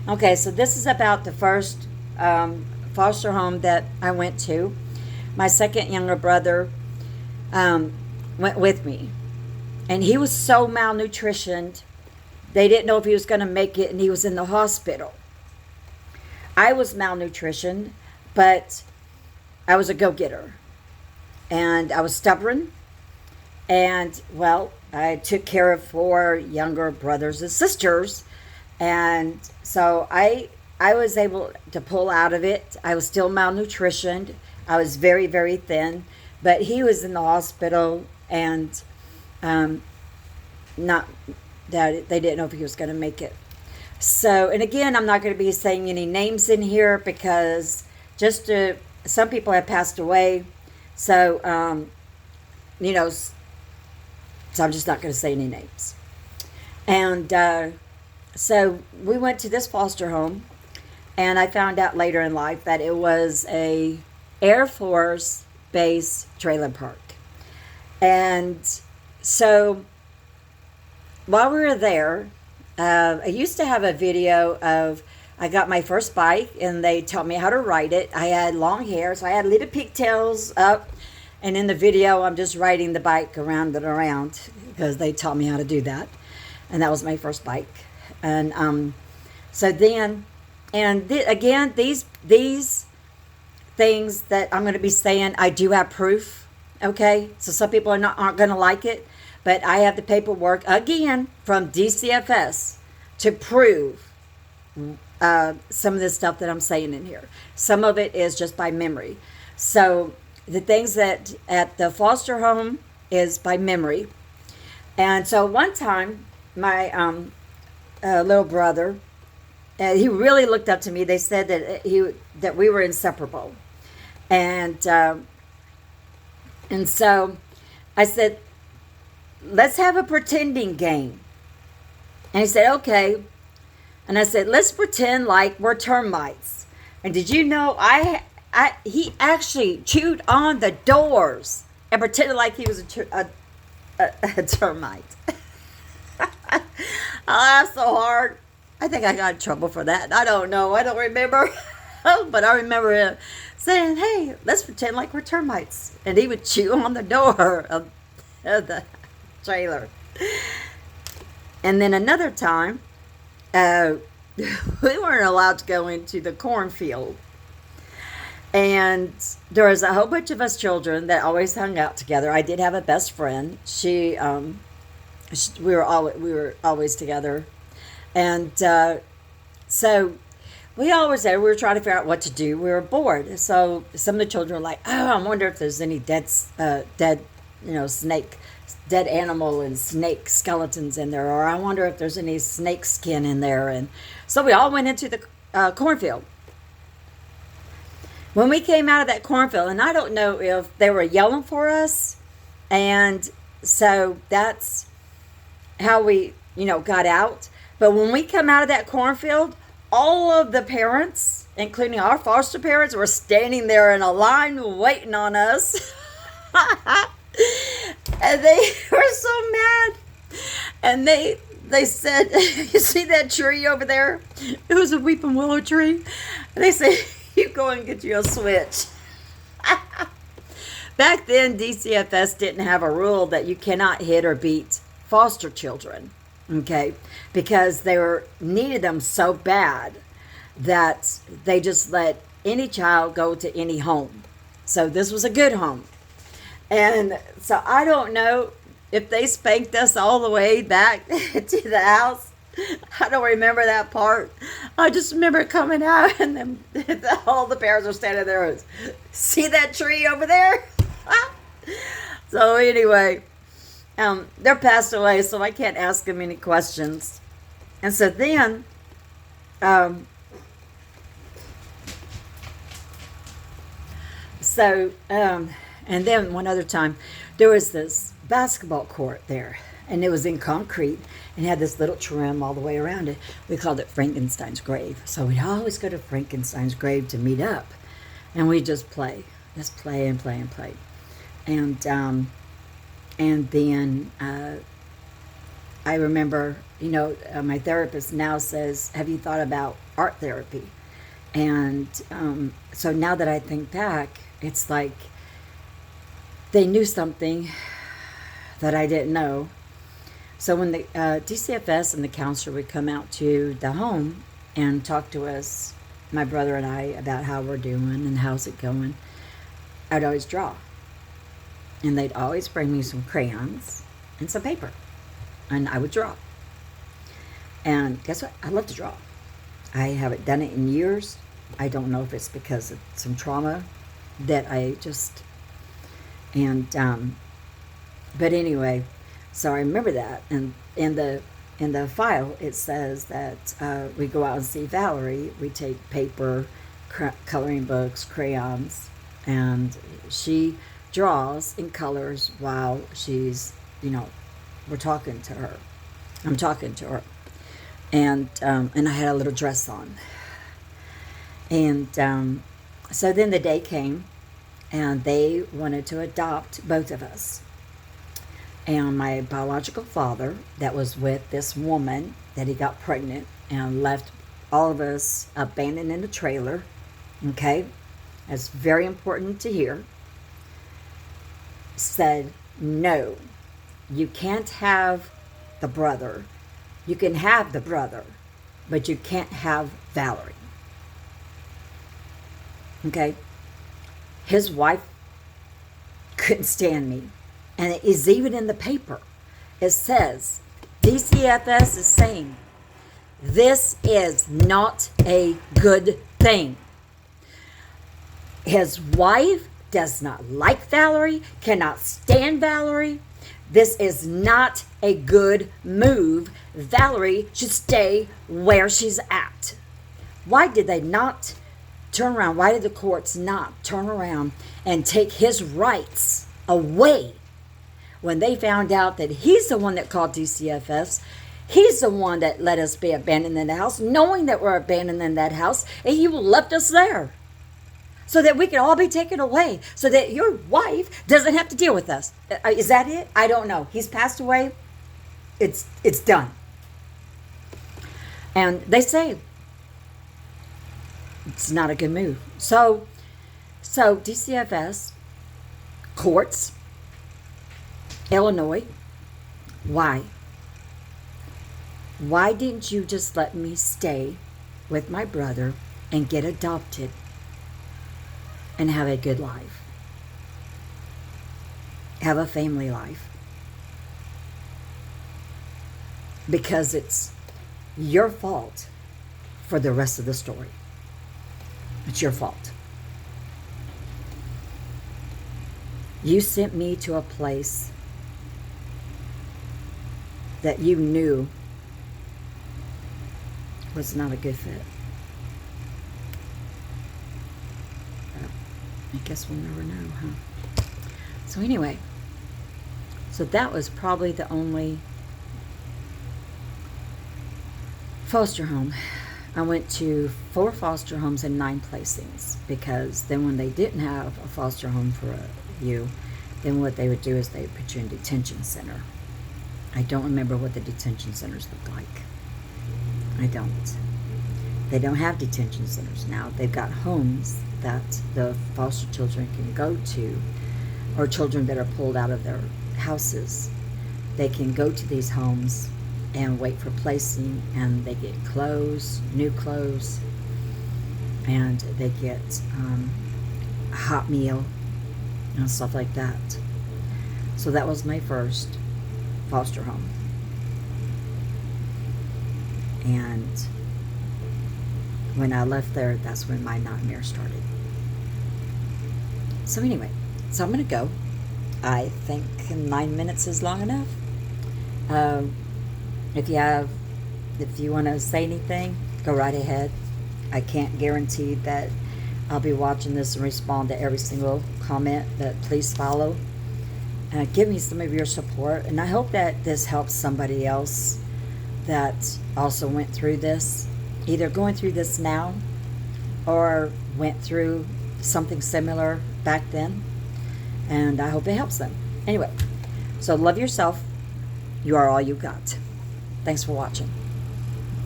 Okay, so this is about the first foster home that I went to. My second younger brother um, went with me, and he was so malnutritioned, they didn't know if he was going to make it, and he was in the hospital. I was malnutritioned, but I was a go getter, and I was stubborn, and well, I took care of four younger brothers and sisters, and so I was able to pull out of it. I was still malnutritioned. I was very very thin, but he was in the hospital, and um, not that they didn't know if he was going to make it. So, and again, I'm not going to be saying any names in here because just to, some people have passed away. So, you know, so I'm just not going to say any names. And so we went to this foster home, and I found out later in life that it was a Air Force base trailer park. And so while we were there, I used to have a video of I got my first bike and they taught me how to ride it. I had long hair, so I had little pigtails up. And in the video, I'm just riding the bike around and around because they taught me how to do that. And that was my first bike. And so then, and again, these things that I'm going to be saying, I do have proof. Okay, so some people aren't going to like it, but I have the paperwork again from DCFS to prove some of the stuff that I'm saying in here. Some of it is just by memory. So the things that at the foster home is by memory. And so one time, my little brother, he really looked up to me. They said that we were inseparable, and so I said, let's have a pretending game. And he said, okay. And I said, let's pretend like we're termites. And did you know he actually chewed on the doors and pretended like he was a termite. I laughed so hard. I think I got in trouble for that. I don't know. I don't remember. But I remember him saying, hey, let's pretend like we're termites. And he would chew on the door of the trailer. And then another time, we weren't allowed to go into the cornfield. And there was a whole bunch of us children that always hung out together. I did have a best friend. We were always together. And so we were trying to figure out what to do. We were bored. So some of the children were like, oh, I wonder if there's any dead, snake, dead animal and snake skeletons in there. Or I wonder if there's any snake skin in there. And so we all went into the cornfield. When we came out of that cornfield, and I don't know if they were yelling for us, and so that's how we, got out. But when we come out of that cornfield, all of the parents, including our foster parents, were standing there in a line waiting on us. And they were so mad. And they said, you see that tree over there? It was a weeping willow tree. And they said, you go and get you a switch. Back then, DCFS didn't have a rule that you cannot hit or beat foster children, okay? Because needed them so bad that they just let any child go to any home. So this was a good home. And so I don't know if they spanked us all the way back to the house. I don't remember that part. I just remember coming out and then all the parents were standing there. See that tree over there? So anyway, they're passed away, so I can't ask them any questions. And so then, and then one other time, there was this basketball court there, and it was in concrete and had this little trim all the way around it. We called it Frankenstein's grave. So we'd always go to Frankenstein's grave to meet up, and we'd just play and play and play. And then I remember, my therapist now says, have you thought about art therapy. And so now that I think back, it's like they knew something that I didn't know. So when the DCFS and the counselor would come out to the home and talk to us, my brother and I, about how we're doing and how's it going, I'd always draw. And they'd always bring me some crayons and some paper. And I would draw. And guess what? I love to draw. I haven't done it in years. I don't know if it's because of some trauma that I just, and, but anyway, so I remember that. And in the file, it says that we go out and see Valerie. We take paper, coloring books, crayons, and she draws and colors while she's, we're talking to her. I'm talking to her. And I had a little dress on. And so then the day came, and they wanted to adopt both of us. And my biological father, that was with this woman that he got pregnant and left all of us abandoned in a trailer, okay? That's very important to hear. Said, no, you can't have the brother. You can have the brother, but you can't have Valerie. Okay? His wife couldn't stand me. And it is even in the paper. It says, DCFS is saying, this is not a good thing. His wife does not like Valerie, cannot stand Valerie. This is not a good move. Valerie should stay where she's at. Why did they not turn around? Why did the courts not turn around and take his rights away when they found out that he's the one that called DCFS? He's the one that let us be abandoned in the house, knowing that we're abandoned in that house, and he left us there so that we can all be taken away, so that your wife doesn't have to deal with us. Is that it? I don't know. He's passed away. It's done. And they say it's not a good move. So DCFS, courts, Illinois, why? Why didn't you just let me stay with my brother and get adopted and have a good life? Have a family life? Because it's your fault for the rest of the story. It's your fault. You sent me to a place that you knew was not a good fit. I guess we'll never know, huh? So anyway, so that was probably the only foster home. I went to 4 foster homes and 9 placings, because then when they didn't have a foster home for you, then what they would do is they would put you in detention center. I don't remember what the detention centers look like. I don't. They don't have detention centers now. They've got homes that the foster children can go to, or children that are pulled out of their houses. They can go to these homes and wait for placing, and they get clothes, new clothes, and they get a hot meal and stuff like that. So that was my first foster home. And when I left there, that's when my nightmare started. So anyway, so I'm going to go. I think 9 minutes is long enough. If you want to say anything, go right ahead. I can't guarantee that I'll be watching this and respond to every single comment, but please follow. Give me some of your support, and I hope that this helps somebody else that also went through this, either going through this now or went through something similar back then, and I hope it helps them. Anyway, so love yourself. You are all you got. Thanks for watching.